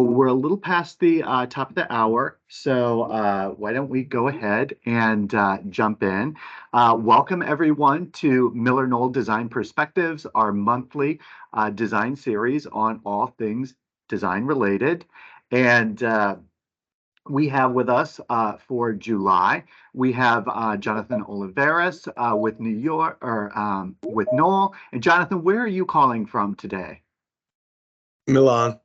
We're a little past the top of the hour, so why don't we go ahead and jump in. Welcome everyone to MillerKnoll Design Perspectives, our monthly design series on all things design related. And we have with us for July, we have Jonathan Olivares with New York or with Knoll. And Jonathan, where are you calling from today? Milan.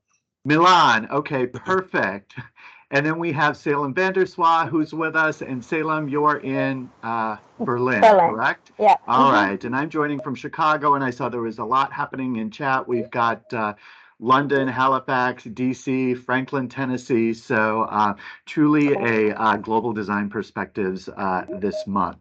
Milan. Okay, perfect. And then we have Salem Swaagh, who's with us. And Salem, you're in Berlin, correct? Yeah. All right. And I'm joining from Chicago, and I saw there was a lot happening in chat. We've got London, Halifax, DC, Franklin, Tennessee. So truly a global design perspectives this month.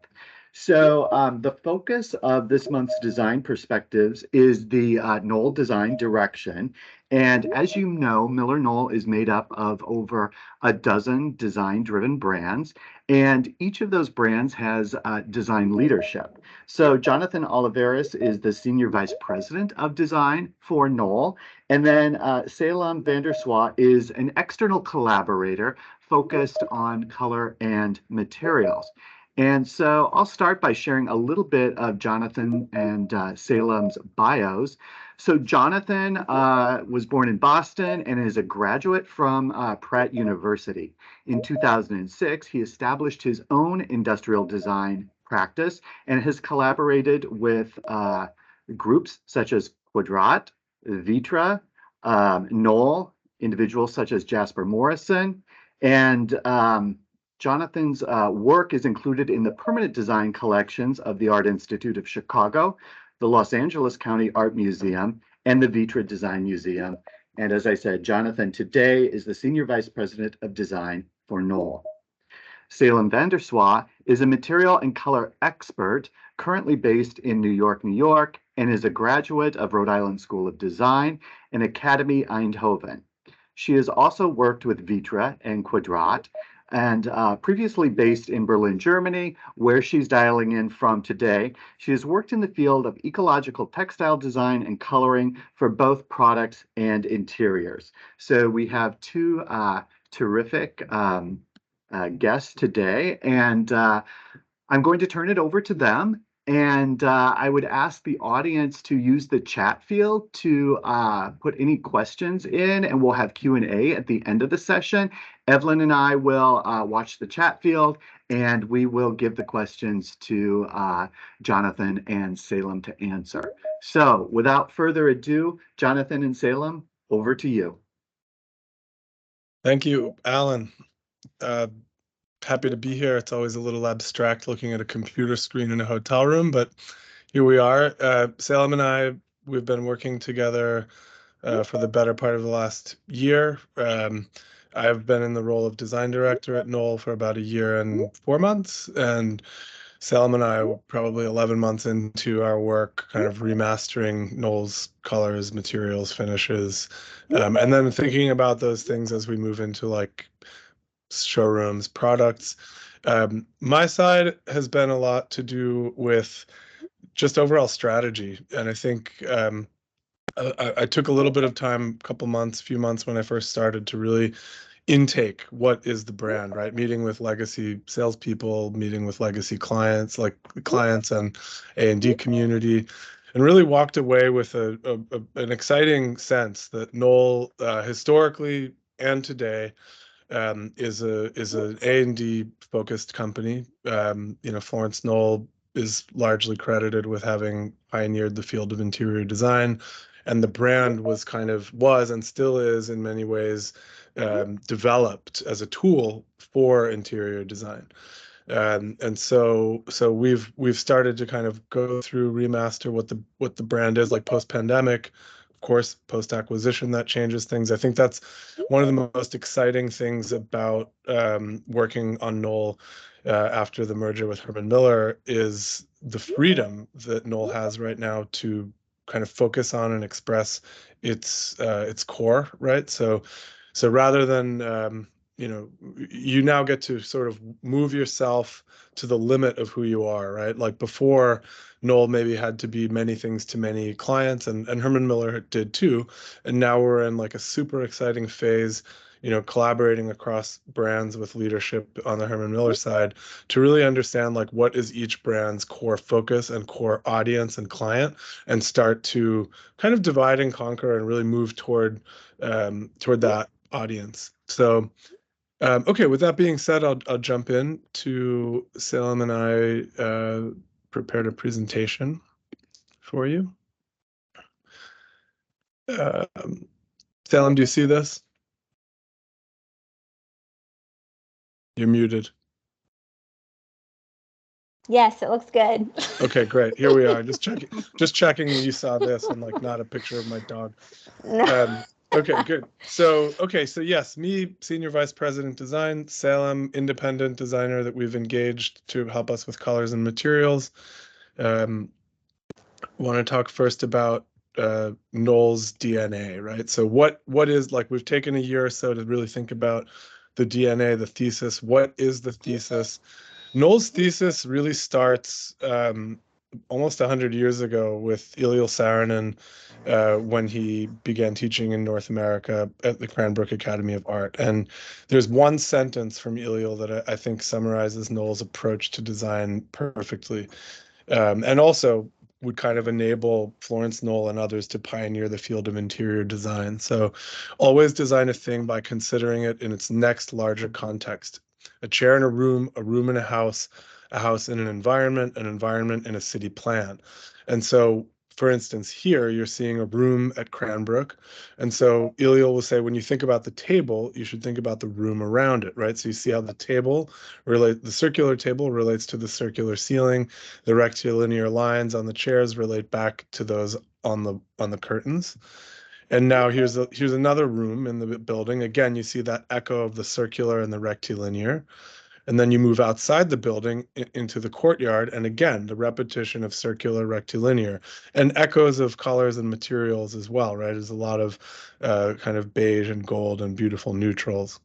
So the focus of this month's design perspectives is the Knoll design direction. And as you know, MillerKnoll is made up of over a dozen design-driven brands, and each of those brands has design leadership. So Jonathan Olivares is the Senior Vice President of Design for Knoll, and then Salem Swaagh is an external collaborator focused on color and materials. And so I'll start by sharing a little bit of Jonathan and Salem's bios. So Jonathan was born in Boston and is a graduate from Pratt University. In 2006, he established his own industrial design practice and has collaborated with groups such as Quadrat, Vitra, Knoll, individuals such as Jasper Morrison, and Jonathan's work is included in the permanent design collections of the Art Institute of Chicago, the Los Angeles County Art Museum, and the Vitra Design Museum. And as I said, Jonathan today is the Senior Vice President of Design for Knoll. Salem Swaagh is a material and color expert currently based in New York, and is a graduate of Rhode Island School of Design and Academy Eindhoven. She has also worked with Vitra and Quadrat, and previously based in Berlin, Germany, where she's dialing in from today. She has worked in the field of ecological textile design and coloring for both products and interiors. So we have two terrific guests today, and I'm going to turn it over to them. And I would ask the audience to use the chat field to put any questions in, and we'll have Q&A at the end of the session. Evelyn and I will watch the chat field, and we will give the questions to Jonathan and Salem to answer. So without further ado, Jonathan and Salem, over to you. Thank you, Alan. Happy to be here. It's always a little abstract looking at a computer screen in a hotel room, but here we are. Salem and I, we've been working together for the better part of the last year. I've been in the role of design director at Knoll for about a year and 4 months, and Salem and I were probably 11 months into our work, kind of remastering Knoll's colors, materials, finishes, and then thinking about those things as we move into like showrooms, products. My side has been a lot to do with just overall strategy. And I think I took a little bit of time, few months when I first started to really intake what is the brand, right? Meeting with legacy salespeople, meeting with legacy clients, like the clients and A&D community, and really walked away with an exciting sense that Knoll, historically and today, is an A&D focused company. Florence Knoll is largely credited with having pioneered the field of interior design, and the brand was and still is in many ways developed as a tool for interior design. And so we've started to kind of go through, remaster what the brand is like post-pandemic. Of course, post-acquisition, that changes things. I think that's one of the most exciting things about working on Knoll after the merger with Herman Miller is the freedom that Knoll has right now to kind of focus on and express its core, right? So rather than you now get to sort of move yourself to the limit of who you are, right? Like before, Knoll maybe had to be many things to many clients, and Herman Miller did too. And now we're in like a super exciting phase, collaborating across brands with leadership on the Herman Miller side to really understand like what is each brand's core focus and core audience and client, and start to kind of divide and conquer and really move toward that audience. So okay, with that being said, I'll jump in to Salem, and I prepared a presentation for you. Salem, do you see this? You're muted. Yes, it looks good. Okay, great. Here we are. Just checking you saw this and like not a picture of my dog. No. Okay, good. So yes, me, Senior Vice President Design, Salem, independent designer that we've engaged to help us with colors and materials. Want to talk first about Knoll's DNA, right? So what is, like, we've taken a year or so to really think about the DNA, the thesis. What is the thesis? Knoll's thesis really starts almost 100 years ago with Eliel Saarinen when he began teaching in North America at the Cranbrook Academy of Art. And there's one sentence from Eliel that I think summarizes Knoll's approach to design perfectly, and also would kind of enable Florence Knoll and others to pioneer the field of interior design. So always design a thing by considering it in its next larger context. A chair in a room in a house in an environment in a city plan. And so, for instance, here you're seeing a room at Cranbrook. And so Eliel will say, when you think about the table, you should think about the room around it, right? So you see how the circular table relates to the circular ceiling, the rectilinear lines on the chairs relate back to those on the curtains. And now here's another room in the building. Again, you see that echo of the circular and the rectilinear. And then you move outside the building into the courtyard. And again, the repetition of circular, rectilinear, and echoes of colors and materials as well, right? There's a lot of kind of beige and gold and beautiful neutrals.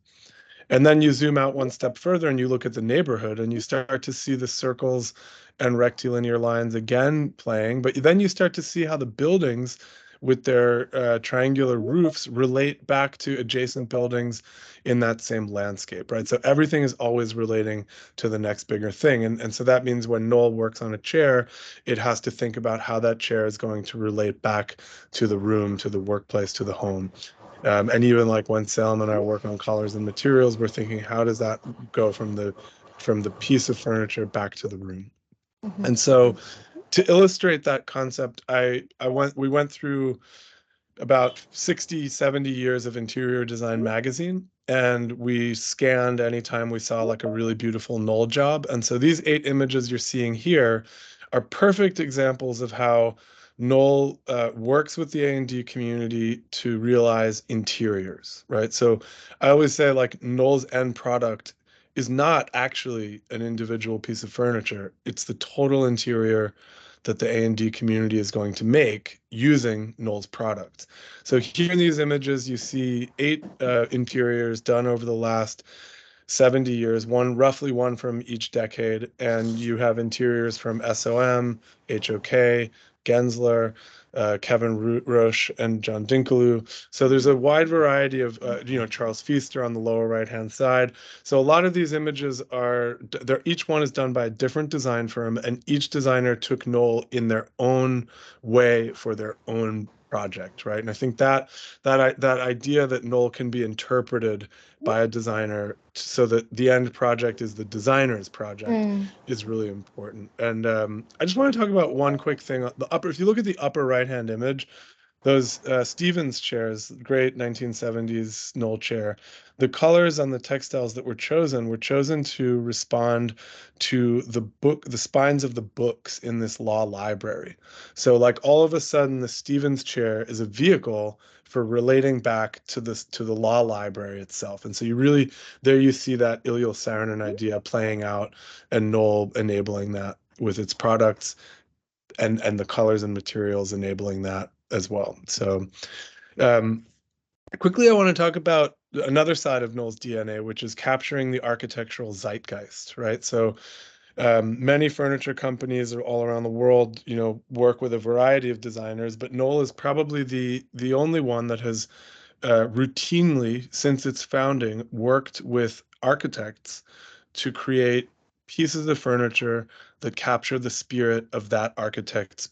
And then you zoom out one step further and you look at the neighborhood and you start to see the circles and rectilinear lines again playing. But then you start to see how the buildings with their triangular roofs relate back to adjacent buildings in that same landscape, right? So everything is always relating to the next bigger thing. And so that means when Knoll works on a chair, it has to think about how that chair is going to relate back to the room, to the workplace, to the home. And even like when Salem and I work on colors and materials, we're thinking, how does that go from the piece of furniture back to the room? Mhm. And so to illustrate that concept, we went through about 60, 70 years of interior design magazine, and we scanned anytime we saw like a really beautiful Knoll job. And so these 8 images you're seeing here are perfect examples of how Knoll works with the A&D community to realize interiors, right? So I always say like Knoll's end product is not actually an individual piece of furniture. It's the total interior that the A&D community is going to make using Knoll's products. So here in these images, you see 8 interiors done over the last 70 years, roughly one from each decade, and you have interiors from SOM, HOK, Gensler, Kevin Roche, and John Dinkeloo. So there's a wide variety of, Charles Feaster on the lower right-hand side. So a lot of these images each one is done by a different design firm, and each designer took Knoll in their own way for their own project, right? And I think that idea that Knoll can be interpreted by a designer so that the end project is the designer's project is really important. And I just want to talk about one quick thing. If you look at the upper right-hand image, those Stevens chairs, great 1970s Knoll chair, the colors on the textiles that were chosen to respond to the spines of the books in this law library. So like all of a sudden the Stevens chair is a vehicle for relating back to the law library itself. And so there you see that Eliel Saarinen idea playing out, and Knoll enabling that with its products, and the colors and materials enabling that as well. So Quickly, I want to talk about another side of Knoll's DNA, which is capturing the architectural zeitgeist, right? So many furniture companies all around the world, work with a variety of designers, but Knoll is probably the only one that has routinely, since its founding, worked with architects to create pieces of furniture that capture the spirit of that architect's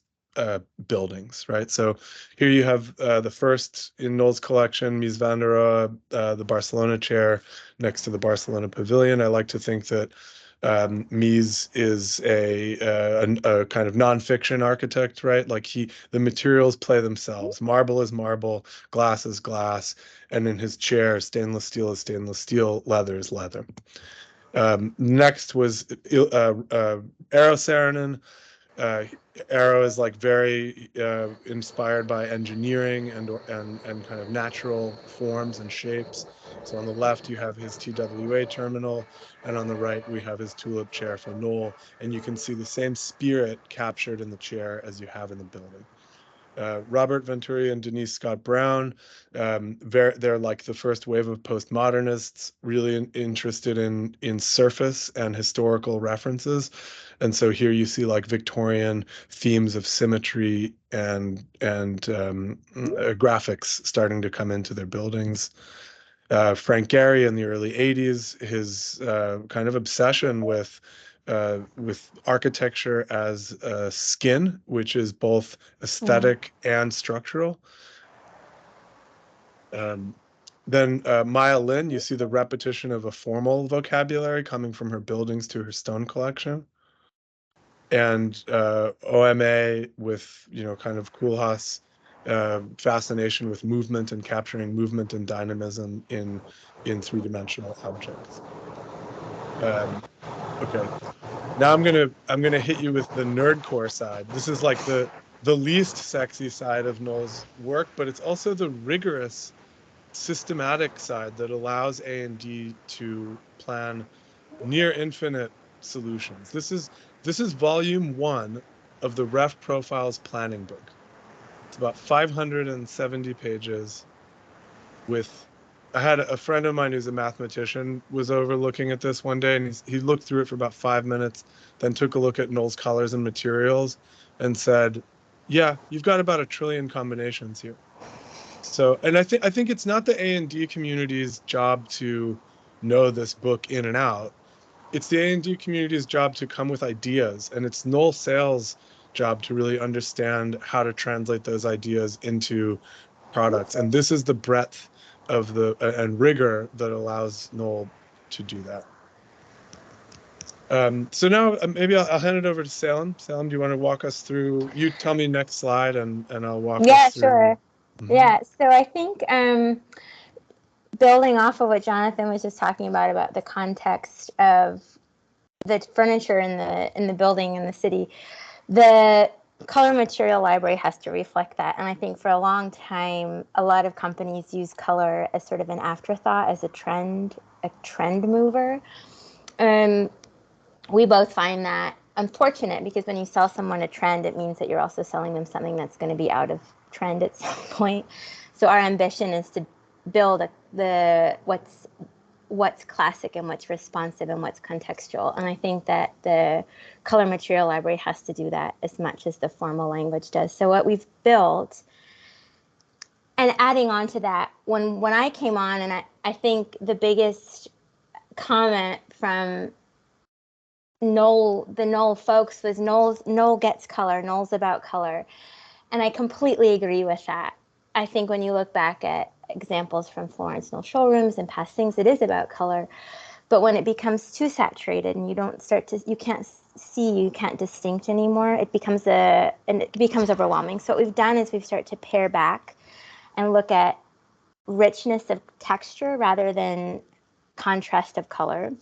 buildings, right? So here you have the first in Knoll's collection, Mies van der Rohe, the Barcelona chair next to the Barcelona pavilion. I like to think that Mies is a kind of nonfiction architect, right? Like the materials play themselves. Marble is marble, glass is glass, and in his chair, stainless steel is stainless steel, leather is leather. Next was Eero Saarinen. Eero is like very inspired by engineering and kind of natural forms and shapes. So on the left, you have his TWA terminal, and on the right, we have his tulip chair for Knoll. And you can see the same spirit captured in the chair as you have in the building. Robert Venturi and Denise Scott Brown, they're like the first wave of postmodernists, really interested in surface and historical references. And so here you see like Victorian themes of symmetry and graphics starting to come into their buildings. Frank Gehry in the early 80s, his kind of obsession with architecture as skin, which is both aesthetic and structural. Then Maya Lin, you see the repetition of a formal vocabulary coming from her buildings to her stone collection. And OMA with, kind of Koolhaas fascination with movement and capturing movement and dynamism in three-dimensional objects. Okay, now I'm gonna hit you with the nerdcore side. This is like the least sexy side of Knoll's work, but it's also the rigorous, systematic side that allows A&D to plan near infinite solutions. This is volume 1 of the Ref Profiles planning book. It's about 570 pages with I had a friend of mine who's a mathematician was over looking at this one day, and he looked through it for about 5 minutes, then took a look at Knoll's colors and materials and said, yeah, you've got about 1 trillion combinations here. So, and I think it's not the A&D community's job to know this book in and out. It's the A&D community's job to come with ideas, and it's Knoll Sales' job to really understand how to translate those ideas into products. And this is the breadth of and rigor that allows Knoll to do that. So now maybe I'll hand it over to Salem. Salem, do you want to walk us through? You tell me next slide, and I'll walk us through. Sure. Yeah, so I think building off of what Jonathan was just talking about the context of the furniture in the building in the city, the color material library has to reflect that. And I think for a long time, a lot of companies use color as sort of an afterthought, as a trend mover. We both find that unfortunate, because when you sell someone a trend, it means that you're also selling them something that's going to be out of trend at some point. So our ambition is to build what's classic and what's responsive and what's contextual. And I think that the color material library has to do that as much as the formal language does. So what we've built, and adding on to that, when I came on, and I think the biggest comment from the Knoll folks was Knoll gets color, Knoll's about color. And I completely agree with that. I think when you look back at examples from Florence Knoll showrooms and past things, it is about color. But when it becomes too saturated and you can't distinct anymore, it becomes overwhelming. So what we've done is we've started to pare back and look at richness of texture rather than contrast of color.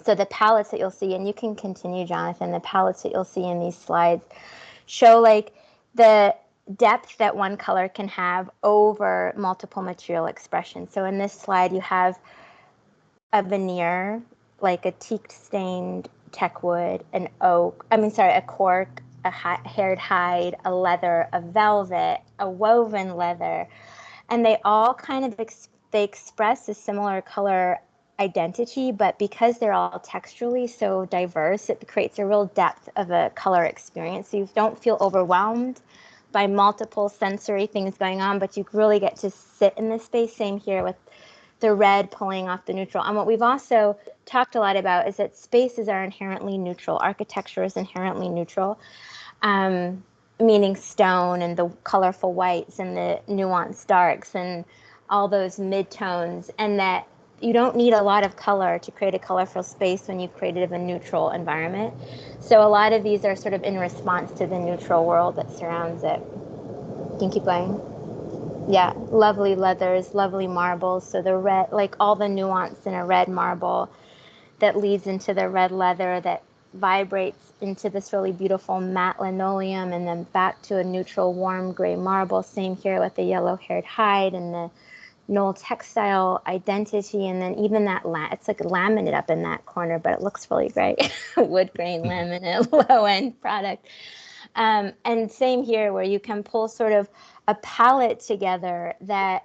So the palettes that you'll see, and you can continue, Jonathan, the palettes that you'll see in these slides show like the depth that one color can have over multiple material expressions. So in this slide, you have a veneer, like a teak stained teak wood, a cork, a haired hide, a leather, a velvet, a woven leather, and they all kind of they express a similar color identity, but because they're all texturally so diverse, it creates a real depth of a color experience. So you don't feel overwhelmed by multiple sensory things going on, but you really get to sit in this space. Same here with the red pulling off the neutral. And what we've also talked a lot about is that spaces are inherently neutral. Architecture is inherently neutral, meaning stone and the colorful whites and the nuanced darks and all those mid-tones, and that you don't need a lot of color to create a colorful space when you've created a neutral environment. So a lot of these are sort of in response to the neutral world that surrounds it. You can keep going. Yeah, lovely leathers, lovely marbles. So the red, like all the nuance in a red marble that leads into the red leather that vibrates into this really beautiful matte linoleum, and then back to a neutral warm gray marble. Same here with the yellow-haired hide and the Knoll textile identity, and then even that it's like laminate up in that corner, but it looks really great. Wood grain laminate, low-end product. And same here, where you can pull sort of a palette together that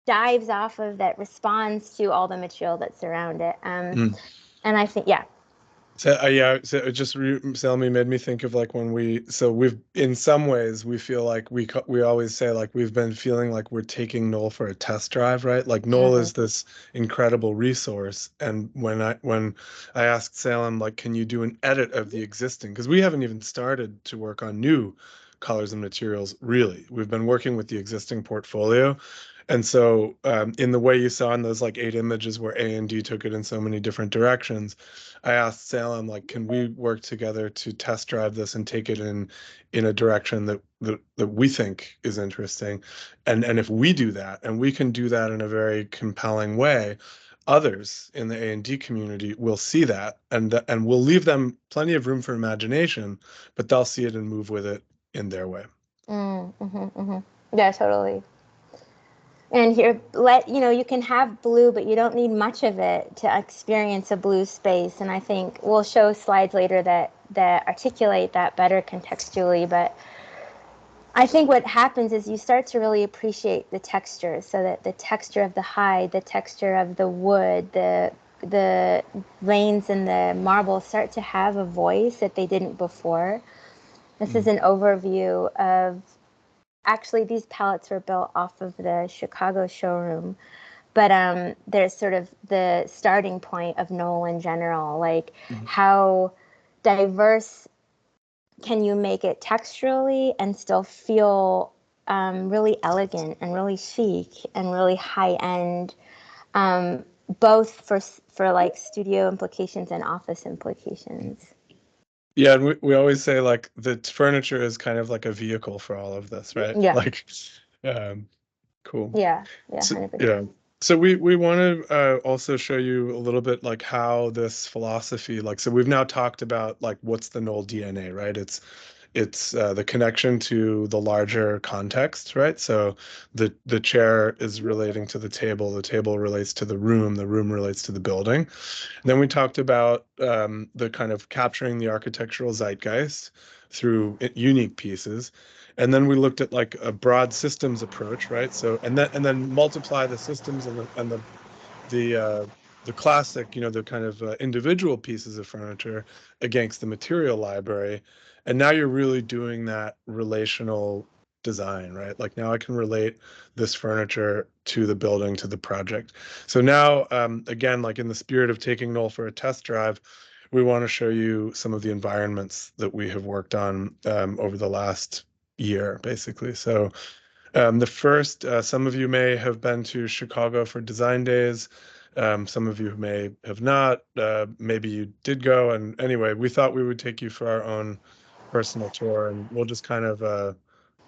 dives off of, that responds to all the material that's around it. And I think, yeah. So so it just Salome made me think of like when we've in some ways we feel like we always say like we've been feeling like we're taking Knoll for a test drive, right? Like Knoll is this incredible resource, and when I asked Salem like, can you do an edit of the existing, because we haven't even started to work on new colors and materials really. We've been working with the existing portfolio. And so in the way you saw in those like 8 images where A&D took it in so many different directions, I asked Salem, like, can we work together to test drive this and take it in a direction that we think is interesting? And if we do that, and we can do that in a very compelling way, others in the A&D community will see that, and we'll leave them plenty of room for imagination, but they'll see it and move with it in their way. Yeah, totally. And here, you can have blue, but you don't need much of it to experience a blue space. And I think we'll show slides later that articulate that better contextually. But I think what happens is you start to really appreciate the texture, so that the texture of the hide, the texture of the wood, the veins in the marble start to have a voice that they didn't before. This is an overview of. Actually, these palettes were built off of the Chicago showroom, but there's sort of the starting point of Knoll in general, like how diverse can you make it texturally and still feel really elegant and really chic and really high-end, both for like studio implications and office implications. Yeah, and we always say like the furniture is kind of like a vehicle for all of this, right? Yeah. Like, cool. Yeah, 100%. Yeah. So we want to also show you a little bit like how this philosophy, like, so we've now talked about like what's the Knoll DNA, right? It's the connection to the larger context, right? So the chair is relating to the table relates to the room relates to the building. And then we talked about the kind of capturing the architectural zeitgeist through unique pieces. And then we looked at like a broad systems approach, right? So and then multiply the systems and the classic, the kind of individual pieces of furniture against the material library. And now you're really doing that relational design, right? Like now I can relate this furniture to the building, to the project. So now, again, like in the spirit of taking Knoll for a test drive, we want to show you some of the environments that we have worked on over the last year, basically. So the first, some of you may have been to Chicago for Design Days. Some of you may have not. Maybe you did go. And anyway, we thought we would take you for our own personal tour, and we'll just kind of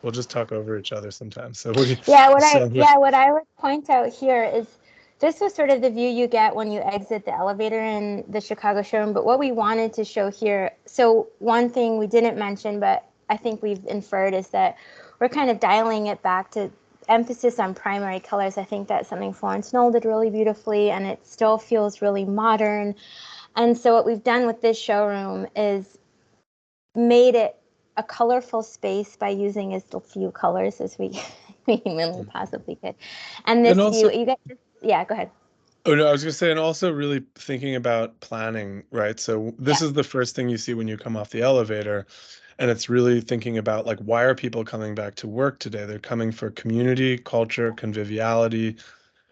we'll just talk over each other sometimes. So what do you? What I would point out here is this was sort of the view you get when you exit the elevator in the Chicago showroom. But what we wanted to show here, so one thing we didn't mention, but I think we've inferred, is that we're kind of dialing it back to emphasis on primary colors. I think that's something Florence Knoll did really beautifully, and it still feels really modern. And so what we've done with this showroom is made it a colorful space by using as few colors as we we humanly possibly could. And this, And also, you get, yeah, go ahead. oh no, I was gonna say, and also really thinking about planning, right? So this Yeah. is the first thing you see when you come off the elevator, and it's really thinking about like, why are people coming back to work today? They're coming for community, culture, conviviality,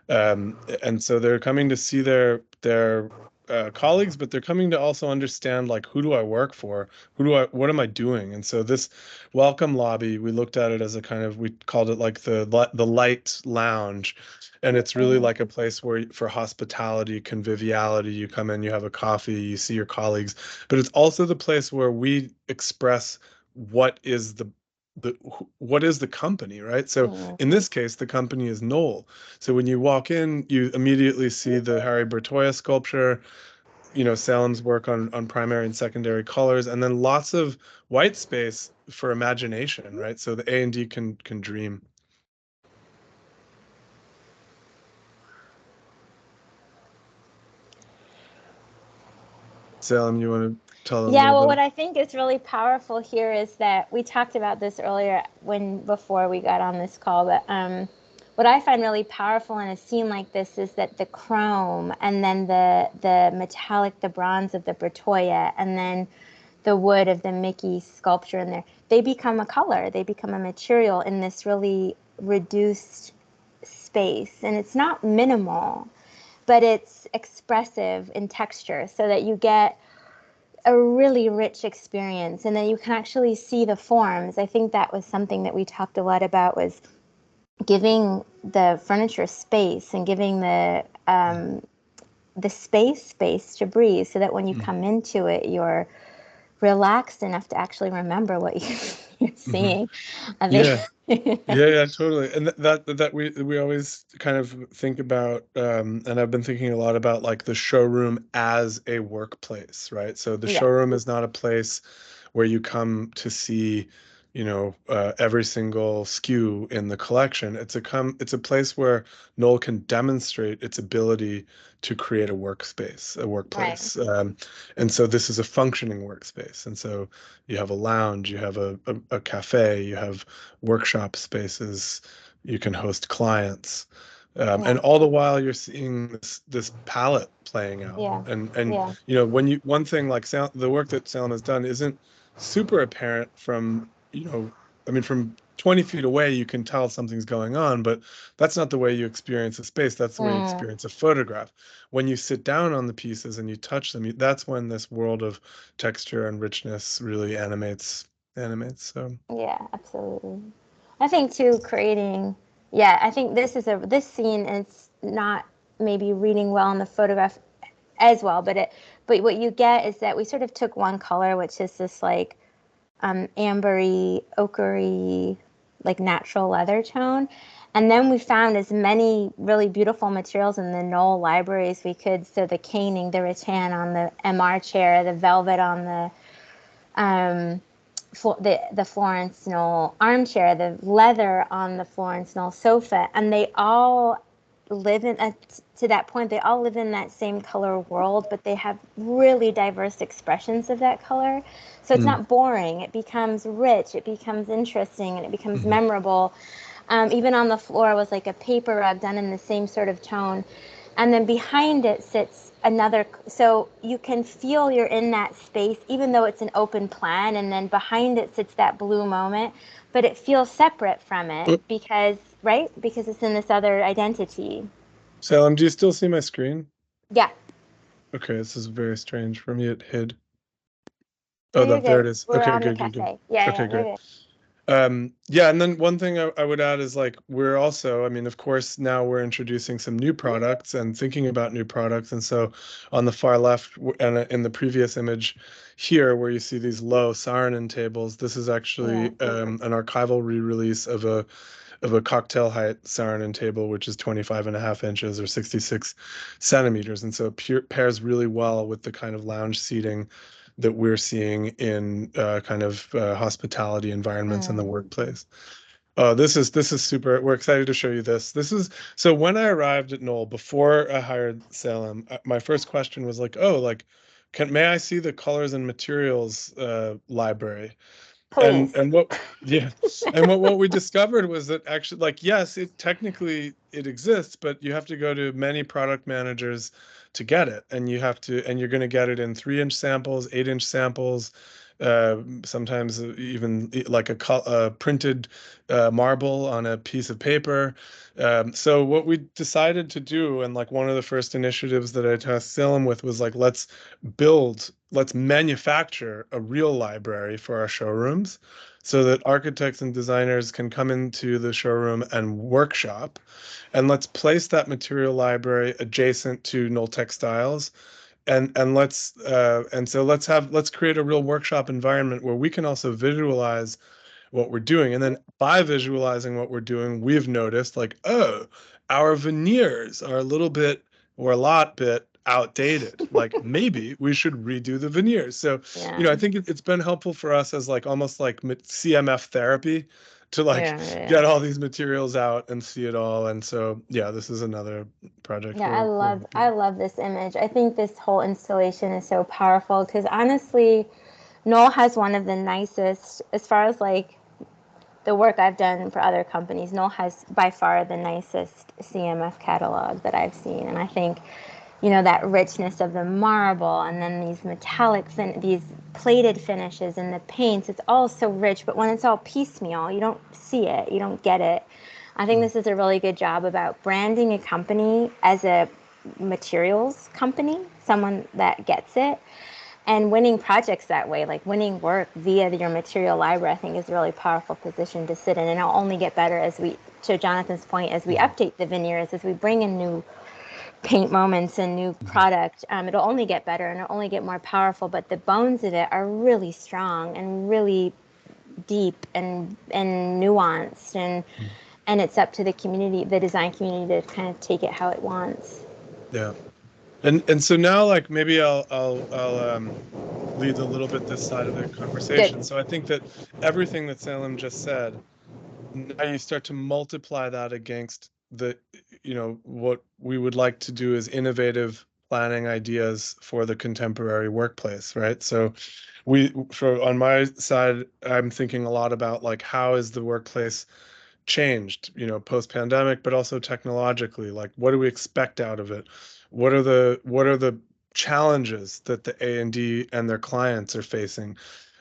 and so they're coming to see their colleagues, but they're coming to also understand like, who do I work for? What am I doing? And so this welcome lobby, we looked at it as a kind of, we called it like the light lounge, and it's really like a place where for hospitality, conviviality, you come in, you have a coffee, you see your colleagues, but it's also the place where we express what is what is the company, right? So in this case, the company is Knoll. So when you walk in, you immediately see the Harry Bertoia sculpture, Salem's work on primary and secondary colors, and then lots of white space for imagination, right? So the A&D can dream. Salem, you want to tell them a Yeah, little well, bit? what I think is really powerful here is that we talked about this earlier before we got on this call, but what I find really powerful in a scene like this is that the chrome and then the metallic, the bronze of the Bertoia, and then the wood of the Mickey sculpture in there, they become a color, they become a material in this really reduced space. And it's not minimal, but it's expressive in texture so that you get a really rich experience, and then you can actually see the forms. I think that was something that we talked a lot about, was giving the furniture space and giving the space to breathe, so that when you come into it, you're relaxed enough to actually remember what you're seeing. I think. Yeah. Yeah, totally. And that we always kind of think about, and I've been thinking a lot about like the showroom as a workplace, right? So the Yeah. showroom is not a place where you come to see, every single SKU in the collection. It's a place where Knoll can demonstrate its ability to create a workspace, a Right. workplace. And so this is a functioning workspace. And so you have a lounge, you have a cafe, you have workshop spaces, you can host clients, Yeah. and all the while you're seeing this palette playing out. Yeah. And Yeah. one thing like the work that Salem has done isn't super apparent from, I mean, from 20 feet away you can tell something's going on, but that's not the way you experience a space. That's the way you Mm. experience a photograph. When you sit down on the pieces and you touch them, that's when this world of texture and richness really animates. So Yeah, absolutely. I think too, yeah, I think this scene is not maybe reading well in the photograph as well, but what you get is that we sort of took one color, which is this like ambery, ochery, like natural leather tone. And then we found as many really beautiful materials in the Knoll library as we could. So the caning, the rattan on the MR chair, the velvet on um, the Florence Knoll armchair, the leather on the Florence Knoll sofa, and they all live to that point, they all live in that same color world, but they have really diverse expressions of that color. So it's not boring. It becomes rich. It becomes interesting, and it becomes memorable. Even on the floor was like a paper rug done in the same sort of tone. And then behind it sits another, so you can feel you're in that space, even though it's an open plan. And then behind it sits that blue moment, but it feels separate from it because it's in this other identity. Salem, do you still see my screen? Yeah. Okay, this is very strange. For me, it hid. No, Oh, you're there it good. is. We're Okay, on the good. cafe. Yeah, Okay, yeah, you're great. good. Yeah, and then one thing I would add is like we're also, I mean, of course, now we're introducing some new products and thinking about new products. And so on the far left and in the previous image here, where you see these low Saarinen tables, this is actually an archival re-release of a cocktail height Saarinen table, which is 25.5 inches or 66 centimeters. And so it pairs really well with the kind of lounge seating that we're seeing in kind of hospitality environments in the workplace. This is super. We're excited to show you this. So when I arrived at Knoll before I hired Salem, my first question was like, oh, like, may I see the colors and materials library? Please. and what yeah, and what we discovered was that actually, like, yes, it technically it exists, but you have to go to many product managers to get it, and you're going to get it in 3-inch samples, 8-inch samples, sometimes even like a printed marble on a piece of paper. So what we decided to do, and like one of the first initiatives that I tasked Salem with, was like, let's manufacture a real library for our showrooms so that architects and designers can come into the showroom and workshop. And let's place that material library adjacent to Knoll Textiles. Let's create a real workshop environment where we can also visualize what we're doing. And then by visualizing what we're doing, we've noticed, like, oh, our veneers are a little bit or a lot bit outdated. Like, maybe we should redo the veneers. So, Yeah. I think it's been helpful for us as like almost like CMF therapy to like Yeah. get all these materials out and see it all. And so, yeah, this is another project. Yeah, I love this image. I think this whole installation is so powerful because honestly, Knoll has one of the nicest, as far as like the work I've done for other companies, Knoll has by far the nicest CMF catalog that I've seen. And I think, that richness of the marble and then these metallic, these plated finishes and the paints, it's all so rich. But when it's all piecemeal, you don't see it, you don't get it. I think this is a really good job about branding a company as a materials company, someone that gets it. And winning projects that way, like winning work via your material library, I think is a really powerful position to sit in. And it'll only get better as we, to Jonathan's point, as we update the veneers, as we bring in new paint moments and new product, it'll only get better and it'll only get more powerful. But the bones of it are really strong and really deep and nuanced, and it's up to the community, the design community, to kind of take it how it wants. Yeah. And so now, like, maybe I'll lead a little bit this side of the conversation. Good. So I think that everything that Salem just said, now you start to multiply that against what we would like to do is innovative planning ideas for the contemporary workplace, right? So on my side, I'm thinking a lot about like, how is the workplace changed, post-pandemic, but also technologically? Like, what do we expect out of it? What are the challenges that the A&D and their clients are facing?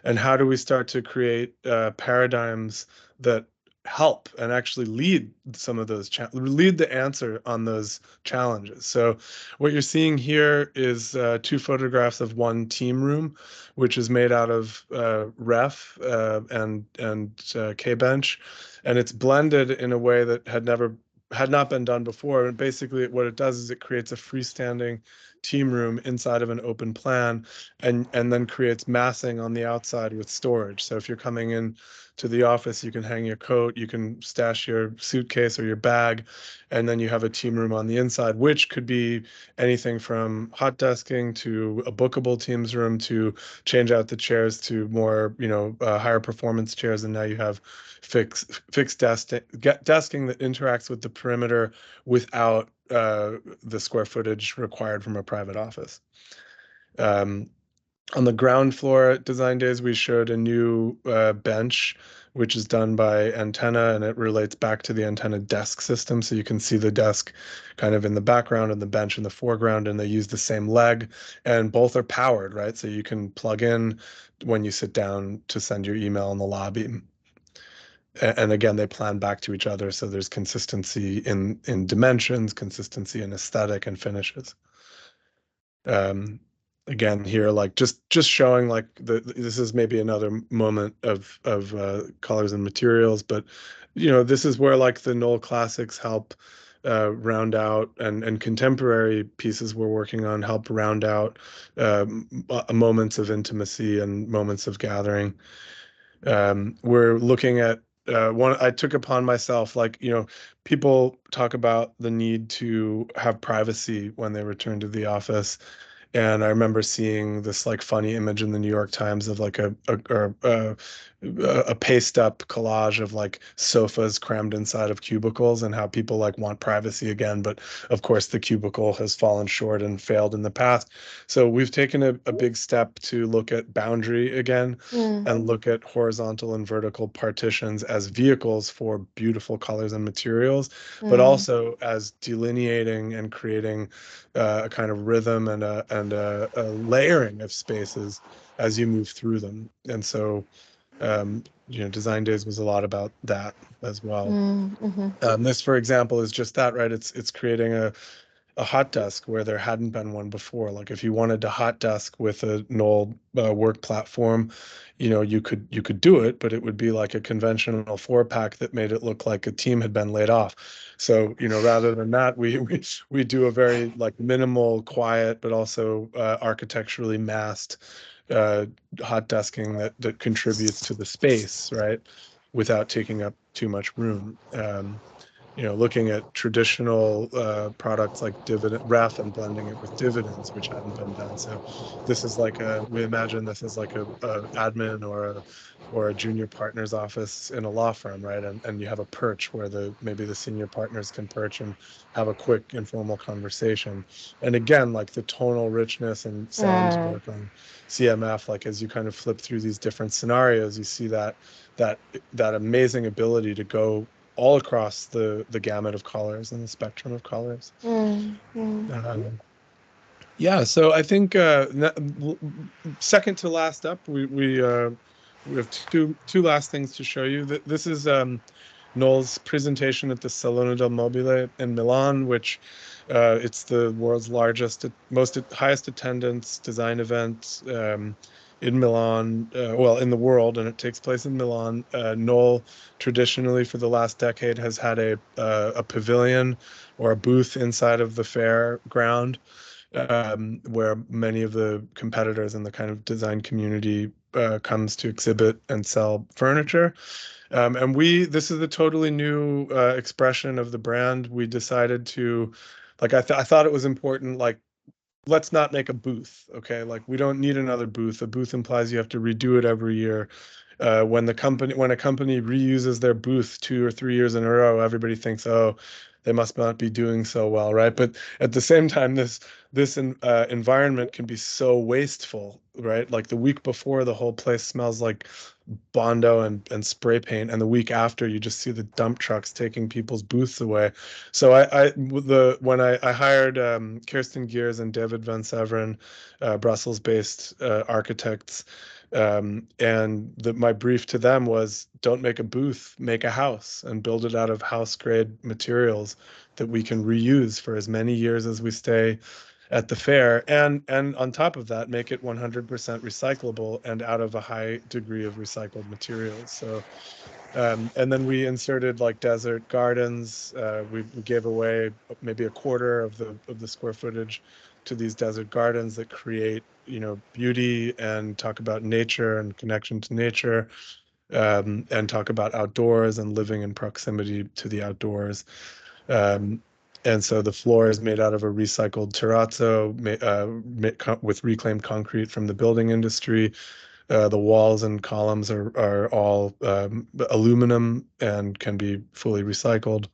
And how do we start to create paradigms that help and actually lead some of those lead the answer on those challenges? So what you're seeing here is 2 photographs of one team room, which is made out of ref and K-bench, and it's blended in a way that had not been done before. And basically what it does is it creates a freestanding team room inside of an open plan, and then creates massing on the outside with storage. So if you're coming in to the office, you can hang your coat, you can stash your suitcase or your bag, and then you have a team room on the inside, which could be anything from hot desking to a bookable Teams room to change out the chairs to more, higher performance chairs. And now you have fixed desking that interacts with the perimeter without the square footage required from a private office. On the ground floor design days, we showed a new bench, which is done by Antenna, and it relates back to the Antenna desk system. So you can see the desk kind of in the background and the bench in the foreground, and they use the same leg, and both are powered, right? So you can plug in when you sit down to send your email in the lobby. And again, they plan back to each other, so there's consistency in dimensions, consistency in aesthetic and finishes. Again, here, like just showing like this is maybe another moment of colors and materials, but this is where like the Knoll classics help round out, and contemporary pieces we're working on help round out moments of intimacy and moments of gathering. We're looking at one I took upon myself, like, people talk about the need to have privacy when they return to the office. And I remember seeing this like funny image in the New York Times of like a a paste up collage of like sofas crammed inside of cubicles and how people like want privacy again, but of course the cubicle has fallen short and failed in the past. So we've taken a big step to look at boundary again and look at horizontal and vertical partitions as vehicles for beautiful colors and materials, but also as delineating and creating a kind of rhythm and a layering of spaces as you move through them. And so Design Days was a lot about that as well. This, for example, is just that, right? It's creating a hot desk where there hadn't been one before. Like if you wanted to hot desk with a Knoll work platform, you could do it, but it would be like a conventional 4-pack that made it look like a team had been laid off. So, rather than that, we do a very like minimal, quiet, but also architecturally massed hot desking that contributes to the space, right, without taking up too much room. Looking at traditional products like dividend ref and blending it with dividends, which hadn't been done. So this is like we imagine this is like a admin or a junior partner's office in a law firm, right? And you have a perch where maybe the senior partners can perch and have a quick informal conversation. And again, like the tonal richness and Salem's work on CMF, like as you kind of flip through these different scenarios, you see that amazing ability to go all across the gamut of colors and the spectrum of colors. Yeah, so I think second to last up, we have two last things to show you. This is Knoll's presentation at the Salone del Mobile in Milan, which it's the world's largest, highest attendance design event in Milan, in the world, and it takes place in Milan. Knoll traditionally for the last decade has had a pavilion or a booth inside of the fair ground, where many of the competitors in the kind of design community comes to exhibit and sell furniture. And this is a totally new expression of the brand. We decided to, like, I thought it was important, like, let's not make a booth, okay? Like, we don't need another booth. A booth implies you have to redo it every year. When a company reuses their booth 2 or 3 years in a row, everybody thinks, oh, they must not be doing so well, right? But at the same time, this environment can be so wasteful, right? Like the week before, the whole place smells like Bondo and spray paint, and the week after, you just see the dump trucks taking people's booths away. So when I hired Kirsten Gears and David Van Severen, Brussels-based architects, and my brief to them was, don't make a booth, make a house and build it out of house grade materials that we can reuse for as many years as we stay at the fair, and on top of that, make it 100% recyclable and out of a high degree of recycled materials. So and then we inserted like desert gardens. We gave away maybe a quarter of the square footage to these desert gardens that create, beauty and talk about nature and connection to nature, and talk about outdoors and living in proximity to the outdoors. And so the floor is made out of a recycled terrazzo with reclaimed concrete from the building industry. The walls and columns are all aluminum and can be fully recycled.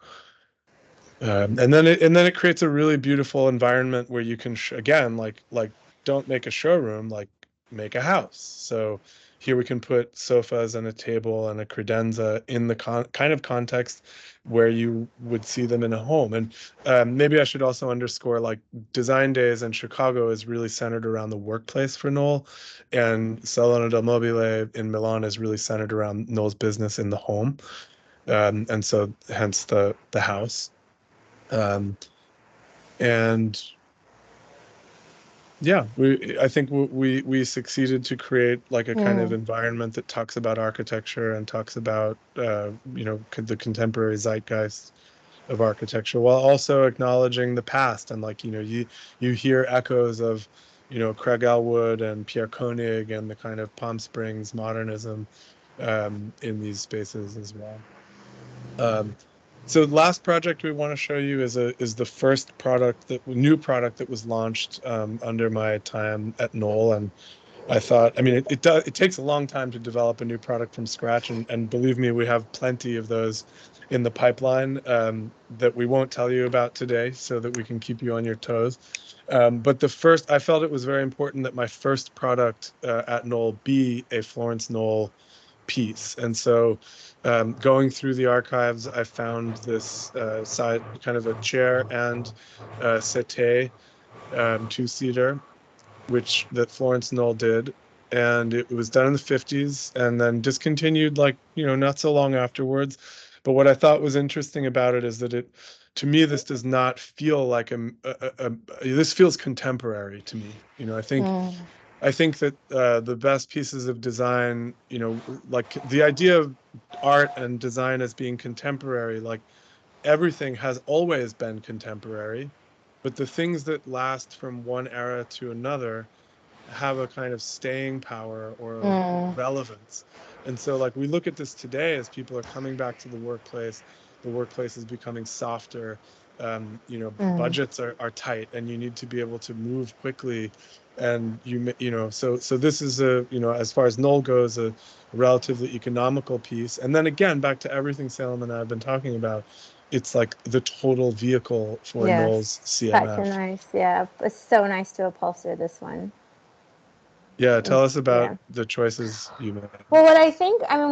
And then it creates a really beautiful environment where you can again, like don't make a showroom, like make a house. So here we can put sofas and a table and a credenza in the kind of context where you would see them in a home. And maybe I should also underscore, like, Design Days in Chicago is really centered around the workplace for Knoll, and Salone del Mobile in Milan is really centered around Knoll's business in the home. And so hence the house. And yeah, I think we succeeded to create like a kind of environment that talks about architecture and talks about the contemporary zeitgeist of architecture, while also acknowledging the past. And like, you hear echoes of Craig Elwood and Pierre Koenig and the kind of Palm Springs modernism in these spaces as well. So the last project we want to show you is the first new product that was launched under my time at Knoll, and I thought, I mean, it takes a long time to develop a new product from scratch, and believe me, we have plenty of those in the pipeline that we won't tell you about today, so that we can keep you on your toes. But I felt it was very important that my first product at Knoll be a Florence Knoll piece, and so going through the archives, I found this side kind of a chair and settee, two-seater, which that Florence Knoll did, and it was done in the 50s and then discontinued, like, not so long afterwards. But what I thought was interesting about it is that to me, this does not feel like this feels contemporary to me. I think that the best pieces of design, like the idea of art and design as being contemporary, like everything has always been contemporary, but the things that last from one era to another have a kind of staying power or relevance. And so, like, we look at this today as people are coming back to the workplace is becoming softer, budgets are tight, and you need to be able to move quickly. And so this is as far as Knoll goes, a relatively economical piece. And then again, back to everything Salem and I have been talking about, it's like the total vehicle for Knoll's CMF. Such a nice, yeah, it's so nice to upholster this one. Yeah, tell us about the choices you made. Well, what I think, I mean,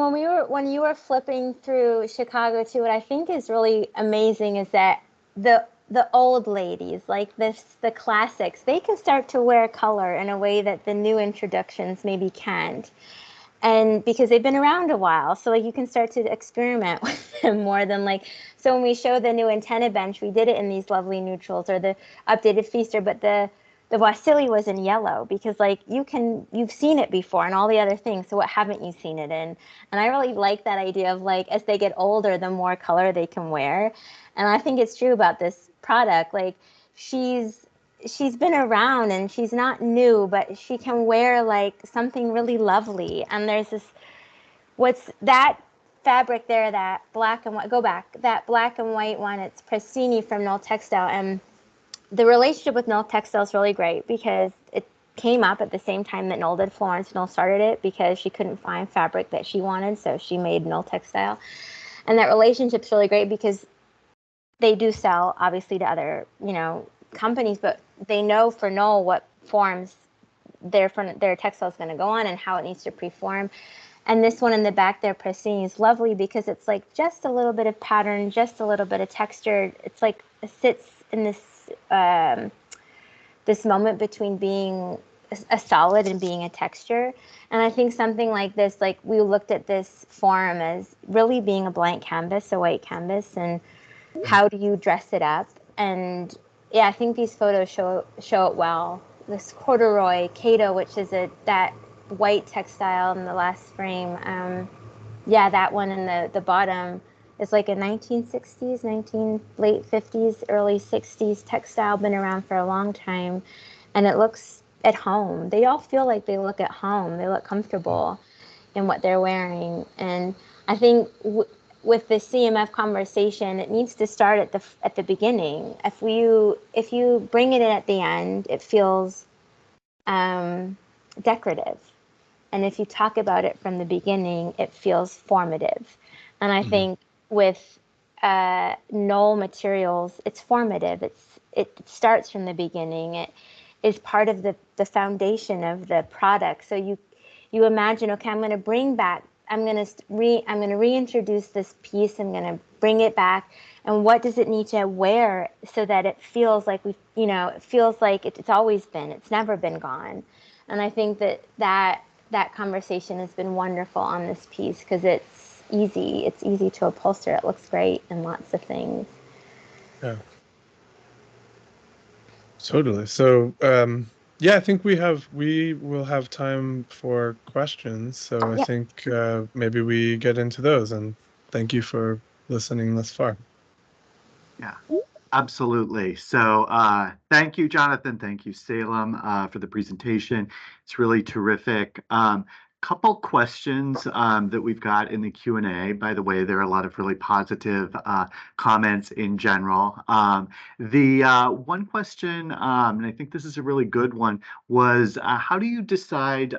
when you were flipping through Chicago too, what I think is really amazing is that the old ladies, like the classics, they can start to wear color in a way that the new introductions maybe can't. And because they've been around a while, so like you can start to experiment with them more than like, so when we show the new antenna bench, we did it in these lovely neutrals, or the updated feaster, but the Wasili was in yellow, because like you've seen it before and all the other things, so what haven't you seen it in? And I really like that idea of, like, as they get older, the more color they can wear. And I think it's true about this product. Like, she's been around and she's not new, but she can wear like something really lovely. And there's what's that fabric there, that black and white, go back, that black and white one, it's Prestini from Knoll Textile. And the relationship with Knoll Textile is really great, because it came up at the same time that Knoll did Florence. Knoll started it because she couldn't find fabric that she wanted, so she made Knoll Textile. And that relationship's really great because they do sell, obviously, to other, companies, but they know for Knoll what forms their textile is going to go on and how it needs to preform. And this one in the back there, Prestini, is lovely because it's like just a little bit of pattern, just a little bit of texture. It's like it sits in this this moment between being a solid and being a texture. And I think something like this, like, we looked at this form as really being a blank canvas, a white canvas, and how do you dress it up? And yeah, I think these photos show it well. This corduroy Cato, which is that white textile in the last frame. That one in the bottom is like a 1960s, late 50s, early 60s textile, been around for a long time, and it looks at home. They all feel like they look at home. They look comfortable in what they're wearing. And I think with the CMF conversation, it needs to start at the beginning. If you bring it in at the end, it feels decorative. And if you talk about it from the beginning, it feels formative. And I think with Knoll materials, it's formative. It starts from the beginning. It is part of the foundation of the product. So you imagine, okay, I'm going to reintroduce this piece. I'm going to bring it back. And what does it need to wear so that it feels like it feels like it's always been, it's never been gone. And I think that conversation has been wonderful on this piece, because it's easy to upholster. It looks great in lots of things. Yeah. Totally. So, I think we will have time for questions. So I think maybe we get into those, and thank you for listening thus far. Yeah, absolutely. So thank you, Jonathan. Thank you, Salem, for the presentation. It's really terrific. couple questions that we've got in the Q&A. By the way, there are a lot of really positive comments in general. The one question, and I think this is a really good one, was how do you decide,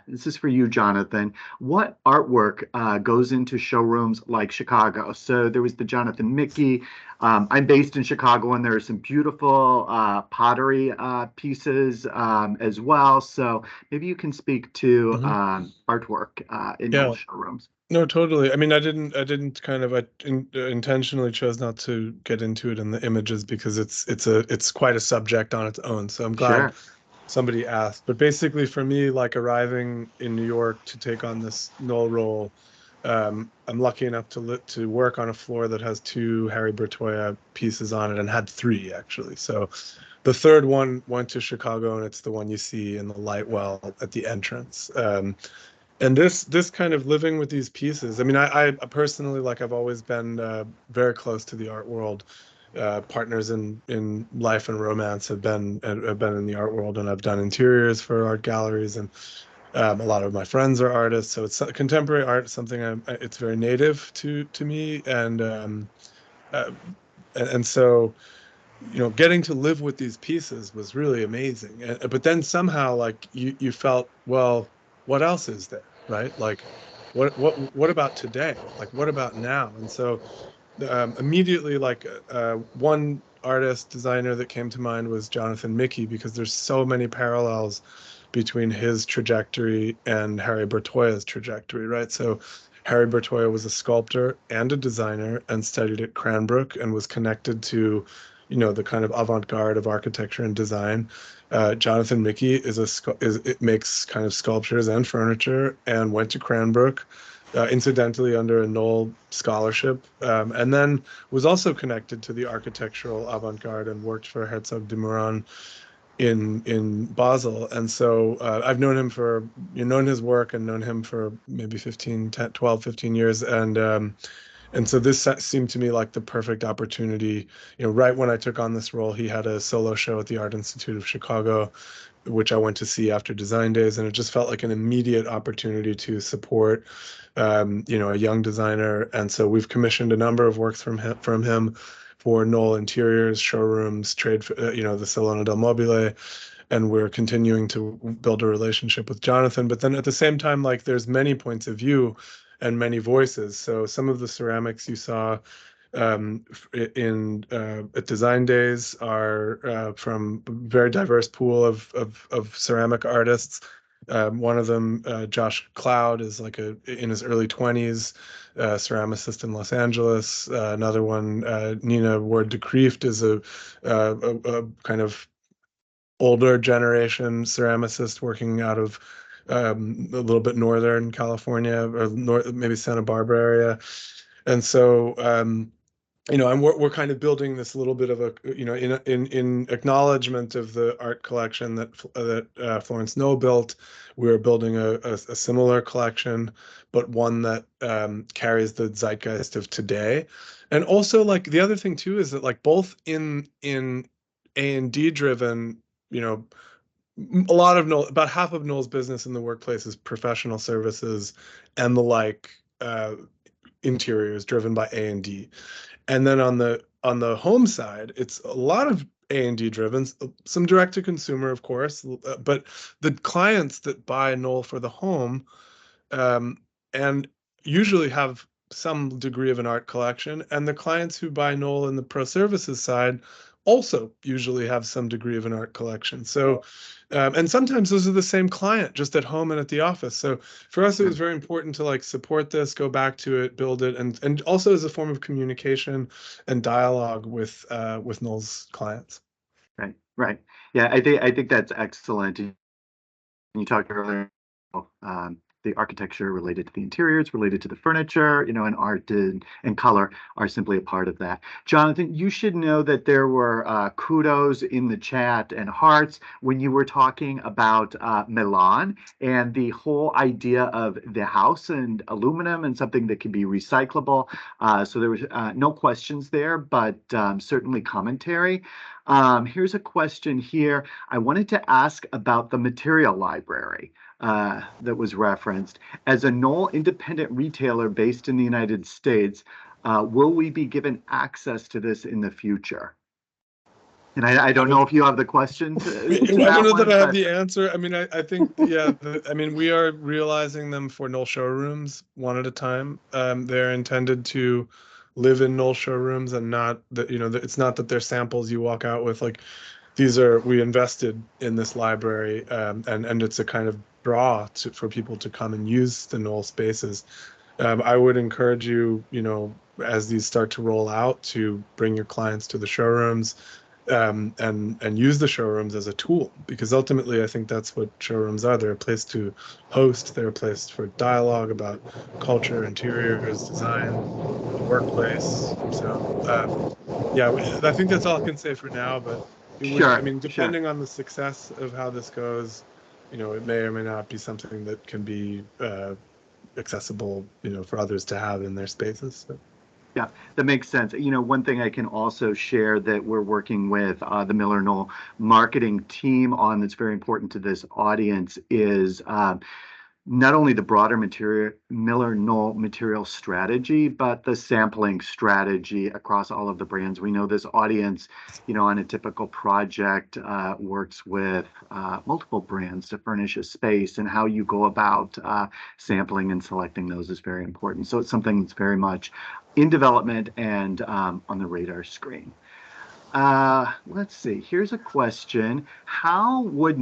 this is for you, Jonathan, what artwork goes into showrooms like Chicago? So there was the Jonathan Mickey. I'm based in Chicago, and there are some beautiful pottery pieces as well. So maybe you can speak to artwork in Knoll showrooms. No, totally. I mean, I didn't kind of, intentionally chose not to get into it in the images because it's quite a subject on its own. So I'm glad somebody asked. But basically, for me, like arriving in New York to take on this Knoll role, I'm lucky enough to work on a floor that has 2 Harry Bertoia pieces on it, and had 3 actually. So the third one went to Chicago, and it's the one you see in the light well at the entrance. And this kind of living with these pieces, I mean, I personally, like, I've always been very close to the art world. Partners in life and romance have been in the art world, and I've done interiors for art galleries, and a lot of my friends are artists. So it's contemporary art, something it's very native to me, and so, you know, getting to live with these pieces was really amazing. But then somehow, like, you felt, well, what else is there, right? Like, what about today? Like, what about now? And so immediately, like, one artist designer that came to mind was Jonathan Mickey, because there's so many parallels between his trajectory and Harry Bertoia's trajectory, right? So Harry Bertoia was a sculptor and a designer and studied at Cranbrook and was connected to, you know, the kind of avant-garde of architecture and design. Jonathan Mickey it makes kind of sculptures and furniture, and went to Cranbrook, incidentally under a Knoll scholarship, and then was also connected to the architectural avant-garde and worked for Herzog de Meuron in Basel. And so I've known him for, known his work and known him for maybe 12, 15 years. And so this seemed to me like the perfect opportunity. You know, right when I took on this role, he had a solo show at the Art Institute of Chicago, which I went to see after Design Days, and it just felt like an immediate opportunity to support, you know, a young designer. And so we've commissioned a number of works from him for Knoll interiors, showrooms, you know, the Salone del Mobile, and we're continuing to build a relationship with Jonathan. But then at the same time, like, there's many points of view and many voices. So some of the ceramics you saw at Design Days are from a very diverse pool of ceramic artists. One of them, Josh Cloud, is like in his early 20s, ceramicist in Los Angeles. Another one, Nina Ward de Kreeft, is a kind of older generation ceramicist working out of a little bit northern California, or maybe Santa Barbara area. And so, you know, and we're kind of building this little bit of a, you know, in acknowledgement of the art collection that Florence Knoll built. We're building a similar collection, but one that carries the zeitgeist of today. And also, like, the other thing too is that, like, both in A&D driven, you know, a lot of Knoll, about half of Knoll's business in the workplace is professional services and the like, interiors driven by A&D. And then on the home side, it's a lot of A&D driven, some direct to consumer, of course, but the clients that buy Knoll for the home, and usually have some degree of an art collection, and the clients who buy Knoll in the pro services side also usually have some degree of an art collection. So, and sometimes those are the same client, just at home and at the office. So for us, it was very important to, like, support this, go back to it, build it, and also as a form of communication and dialogue with Knoll's clients. Right, right. Yeah, I think that's excellent. You talked earlier, the architecture related to the interiors, related to the furniture, you know, and art and color are simply a part of that. Jonathan, you should know that there were kudos in the chat and hearts when you were talking about Milan and the whole idea of the house and aluminum and something that can be recyclable. So there was no questions there, but certainly commentary. Here's a question here. I wanted to ask about the material library that was referenced. As a Knoll independent retailer based in the United States, will we be given access to this in the future? And I don't know if you have the question to I don't know that I have but the answer. I mean, I think, yeah, I mean, we are realizing them for Knoll showrooms one at a time. They're intended to live in Knoll showrooms and not that, it's not that they're samples you walk out with. Like, we invested in this library, and it's a kind of draw for people to come and use the Knoll spaces. I would encourage you, as these start to roll out, to bring your clients to the showrooms, and use the showrooms as a tool, because ultimately I think that's what showrooms are. They're a place to host, they're a place for dialogue about culture, interiors, design, the workplace. So yeah, I think that's all I can say for now, but I mean, depending on the success of how this goes, it may or may not be something that can be accessible, for others to have in their spaces. So. Yeah, that makes sense. One thing I can also share that we're working with the MillerKnoll marketing team on that's very important to this audience is not only the broader MillerKnoll material strategy, but the sampling strategy across all of the brands. We know this audience, on a typical project, works with multiple brands to furnish a space, and how you go about sampling and selecting those is very important. So it's something that's very much in development and on the radar screen. Let's see. Here's a question. How would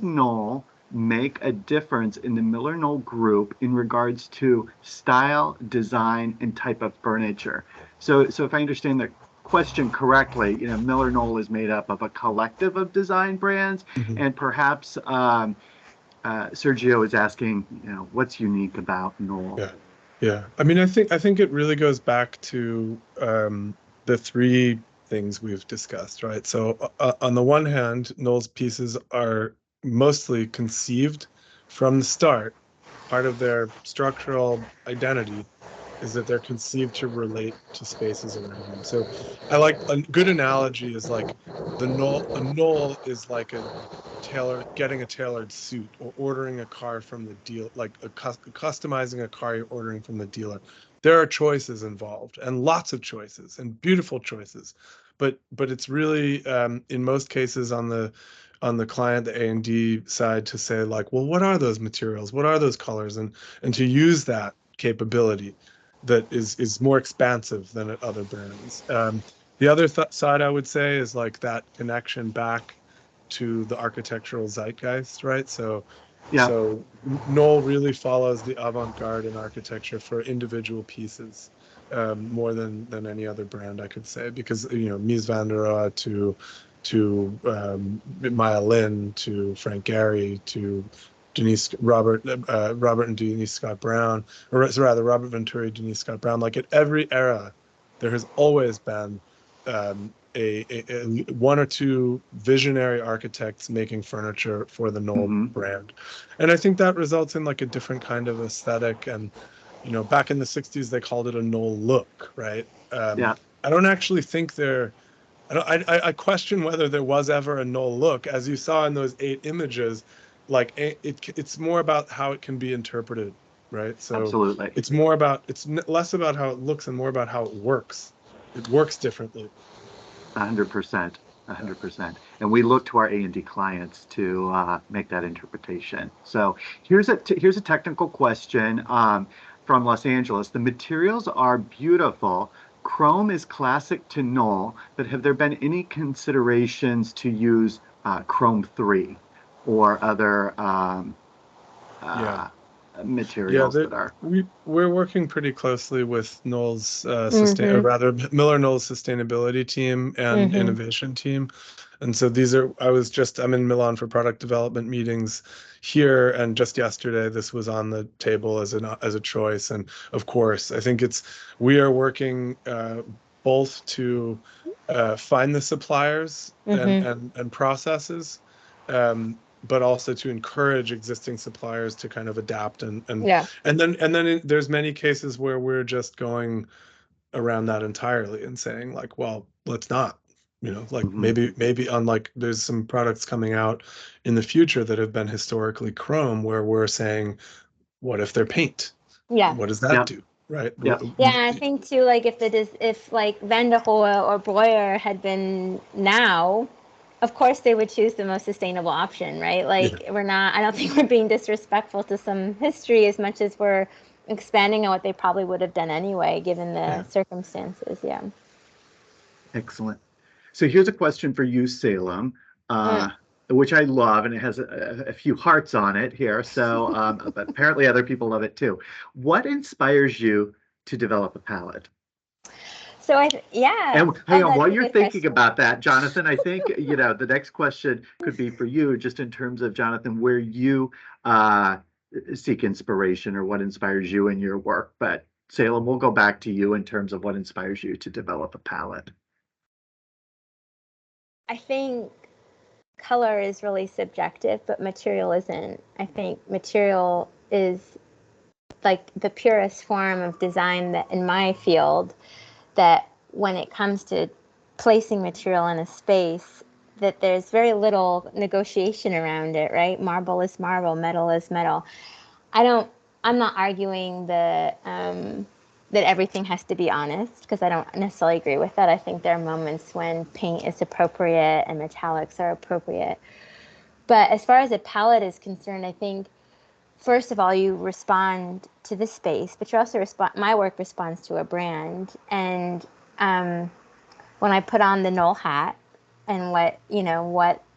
Knoll make a difference in the MillerKnoll group in regards to style, design, and type of furniture? So if I understand the question correctly, MillerKnoll is made up of a collective of design brands, and perhaps Sergio is asking, what's unique about Knoll? Yeah. I mean, I think it really goes back to the three things we've discussed, right? So on the one hand, Knoll's pieces are mostly conceived from the start. Part of their structural identity is that they're conceived to relate to spaces around them. So I like a good analogy is like a Knoll is like getting a tailored suit, or ordering a car from the dealer, like customizing a car you're ordering from the dealer. There are choices involved, and lots of choices, and beautiful choices, but it's really in most cases on the client, the A&D side, to say like, well, what are those materials? What are those colors? And to use that capability that is more expansive than at other brands. The other side I would say is like that connection back to the architectural zeitgeist, right? So Knoll really follows the avant-garde in architecture for individual pieces, more than any other brand, I could say, because Mies van der Rohe to Maya Lin to Frank Gehry to Robert and Denise Scott Brown, or rather Robert Venturi, Denise Scott Brown. Like at every era, there has always been a one or two visionary architects making furniture for the Knoll brand, and I think that results in like a different kind of aesthetic. And back in the '60s, they called it a Knoll look, right? I don't actually think I question whether there was ever a Knoll look, as you saw in those 8 images. Like it's more about how it can be interpreted, right? So absolutely, it's less about how it looks and more about how it works. It works differently. 100%. 100%. And we look to our A&D clients to make that interpretation. So here's a technical question from Los Angeles. The materials are beautiful. Chrome is classic to Knoll, but have there been any considerations to use Chrome 3 or other materials that are? We're working pretty closely with Knoll's MillerKnoll's sustainability team and innovation team. And so I'm in Milan for product development meetings here, and just yesterday this was on the table as a choice. And of course, I think we are working both to find the suppliers and processes, but also to encourage existing suppliers to kind of adapt and then there's many cases where we're just going around that entirely and saying like, well, let's not, like maybe unlike there's some products coming out in the future that have been historically chrome where we're saying, what if they're paint? Yeah. What does that do? Right. Yeah. Yeah, I think too, like if like Van der Hohe or Breuer had been now, of course they would choose the most sustainable option, right? Like I don't think we're being disrespectful to some history as much as we're expanding on what they probably would have done anyway, given the circumstances. Yeah. Excellent. So here's a question for you, Salem, which I love, and it has a few hearts on it here. So but apparently other people love it too. What inspires you to develop a palette? So And hang on, while you're thinking about that, Jonathan, I think, the next question could be for you, just in terms of, Jonathan, where you seek inspiration or what inspires you in your work. But Salem, we'll go back to you in terms of what inspires you to develop a palette. I think color is really subjective, but material isn't. I think material is like the purest form of design that in my field, that when it comes to placing material in a space, that there's very little negotiation around it, right? Marble is marble, metal is metal. I'm not arguing that everything has to be honest, because I don't necessarily agree with that. I think there are moments when paint is appropriate and metallics are appropriate. But as far as a palette is concerned, I think, first of all, you respond to the space, but you also my work responds to a brand. And when I put on the Knoll hat and what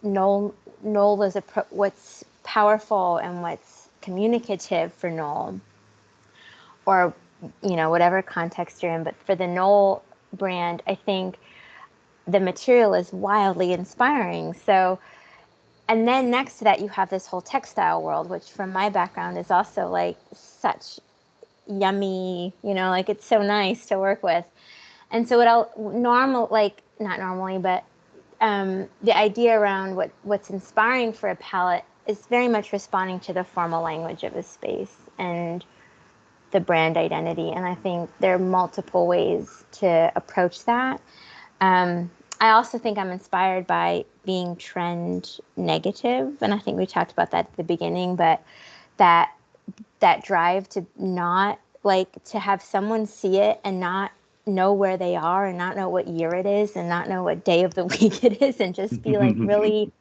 Knoll is, what's powerful and what's communicative for Knoll, or whatever context you're in, but for the Knoll brand, I think the material is wildly inspiring. So, and then next to that, you have this whole textile world, which from my background is also like such yummy, like it's so nice to work with. And so not normally, but the idea around what's inspiring for a palette is very much responding to the formal language of a space and the brand identity. And I think there are multiple ways to approach that. I also think I'm inspired by being trend negative. And I think we talked about that at the beginning, but that drive to not to have someone see it and not know where they are and not know what year it is and not know what day of the week it is and just be really,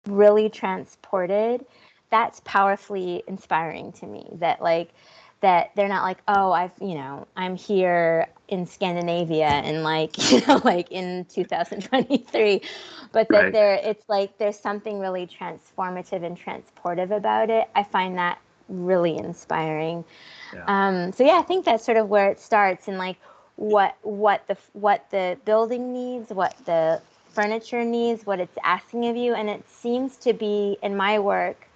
really transported. That's powerfully inspiring to me, that they're not like, oh, I'm here in Scandinavia and in 2023, but that it's like there's something really transformative and transportive about it. I find that really inspiring. Yeah. So yeah, I think that's sort of where it starts, and what the building needs, what the furniture needs, what it's asking of you, and it seems to be in my work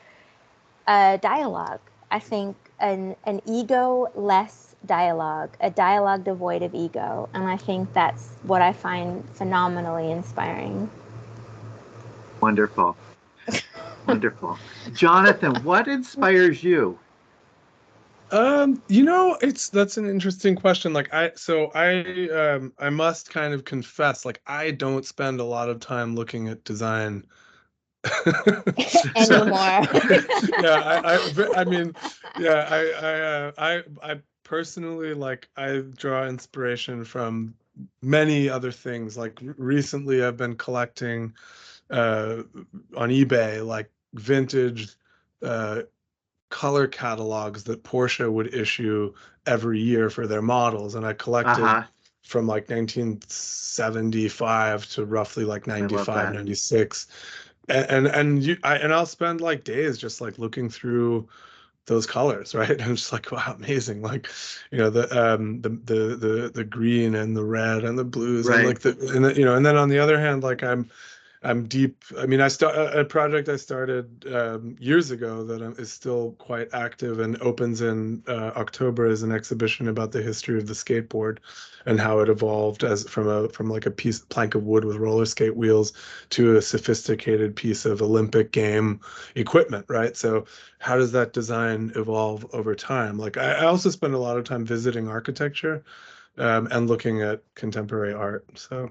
a dialogue. I think an ego-less dialogue, a dialogue devoid of ego. And I think that's what I find phenomenally inspiring. Wonderful. Wonderful. Jonathan, what inspires you? That's an interesting question. I must kind of confess, I don't spend a lot of time looking at design anymore. I personally, I draw inspiration from many other things. Recently I've been collecting on eBay vintage color catalogs that Porsche would issue every year for their models, and I collected from 1975 to roughly 95, 96. And I'll spend days just looking through those colors, right? And I'm just wow, amazing. The green and the red and the blues, right. and then on the other hand, I'm deep. I mean, a project I started years ago that is still quite active and opens in October as an exhibition about the history of the skateboard and how it evolved from a plank of wood with roller skate wheels to a sophisticated piece of Olympic game equipment, right? So how does that design evolve over time? I also spend a lot of time visiting architecture and looking at contemporary art. So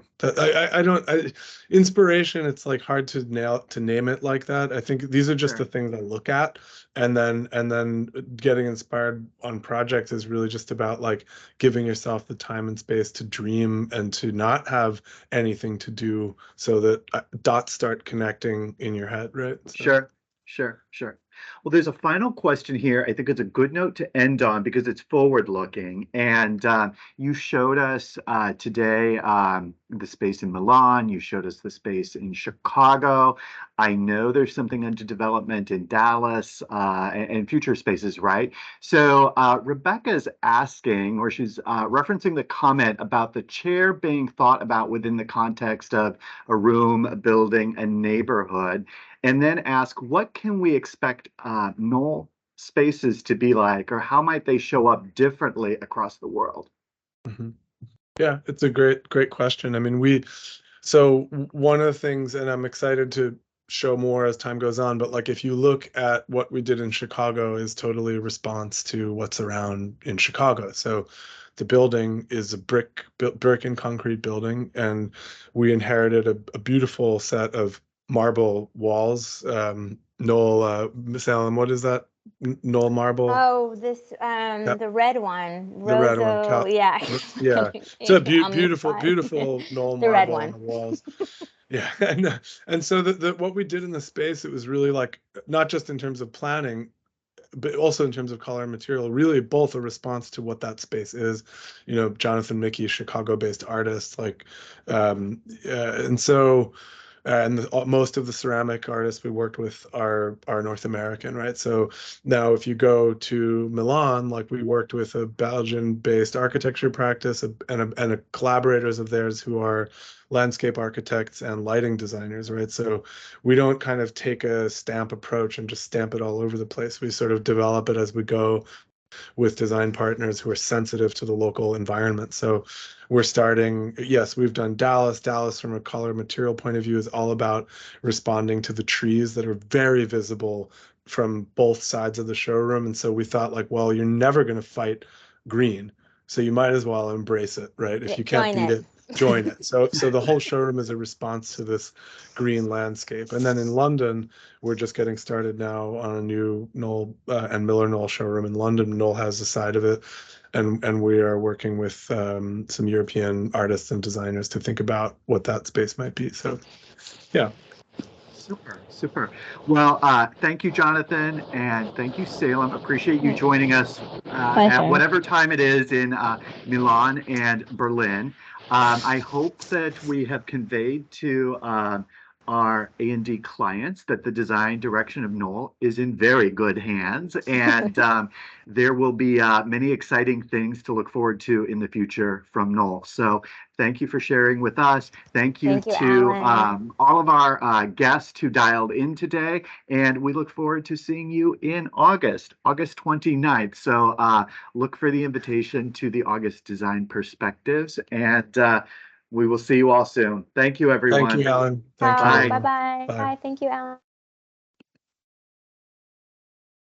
inspiration, it's like hard to name it like that. I think these are just Sure. the things I look at, and then getting inspired on projects is really just about like giving yourself the time and space to dream and to not have anything to do, so that dots start connecting in your head, right? So. Sure. Well, there's a final question here. I think it's a good note to end on because it's forward-looking. And you showed us today the space in Milan. You showed us the space in Chicago. I know there's something under development in Dallas and future spaces, right? So Rebecca's asking, or she's referencing the comment about the chair being thought about within the context of a room, a building, a neighborhood. And then ask, what can we expect Knoll spaces to be like, or how might they show up differently across the world? Mm-hmm. Yeah, it's a great question. I mean, so one of the things, and I'm excited to show more as time goes on, but like if you look at what we did in Chicago is totally a response to what's around in Chicago. So the building is a brick and concrete building, and we inherited a beautiful set of marble walls. Knoll, Salem, what is that? Knoll marble. Oh, this the red one, The red one. yeah. Yeah. So beautiful Knoll The red marble on one. the walls. Yeah. And so what we did in the space, it was really like, not just in terms of planning, but also in terms of color and material, really both a response to what that space is. Jonathan Mickey, Chicago-based artist, and so. And most of the ceramic artists we worked with are North American, right? So now if you go to Milan, like we worked with a Belgian-based architecture practice and collaborators of theirs who are landscape architects and lighting designers, right? So we don't kind of take a stamp approach and just stamp it all over the place. We sort of develop it as we go with design partners who are sensitive to the local environment. So we're starting, yes, we've done Dallas. Dallas, from a color material point of view, is all about responding to the trees that are very visible from both sides of the showroom. And so we thought, like, well, you're never going to fight green, so you might as well embrace it, right? If you can't beat it, join it. So the whole showroom is a response to this green landscape. And then in London, we're just getting started now on a new Knoll and MillerKnoll showroom in London. Knoll has a side of it, and we are working with some European artists and designers to think about what that space might be. So, yeah. Super. Well, thank you, Jonathan, and thank you, Salem. Appreciate you joining us at whatever time it is in Milan and Berlin. I hope that we have conveyed to our A&D clients that the design direction of Knoll is in very good hands, and there will be many exciting things to look forward to in the future from Knoll. So thank you for sharing with us. Thank you to all of our guests who dialed in today, and we look forward to seeing you in August 29th. So look for the invitation to the August Design Perspectives, and we will see you all soon. Thank you, everyone. Thank you, Alan. Bye. Thank you. Bye-bye. Bye. Thank you, Alan.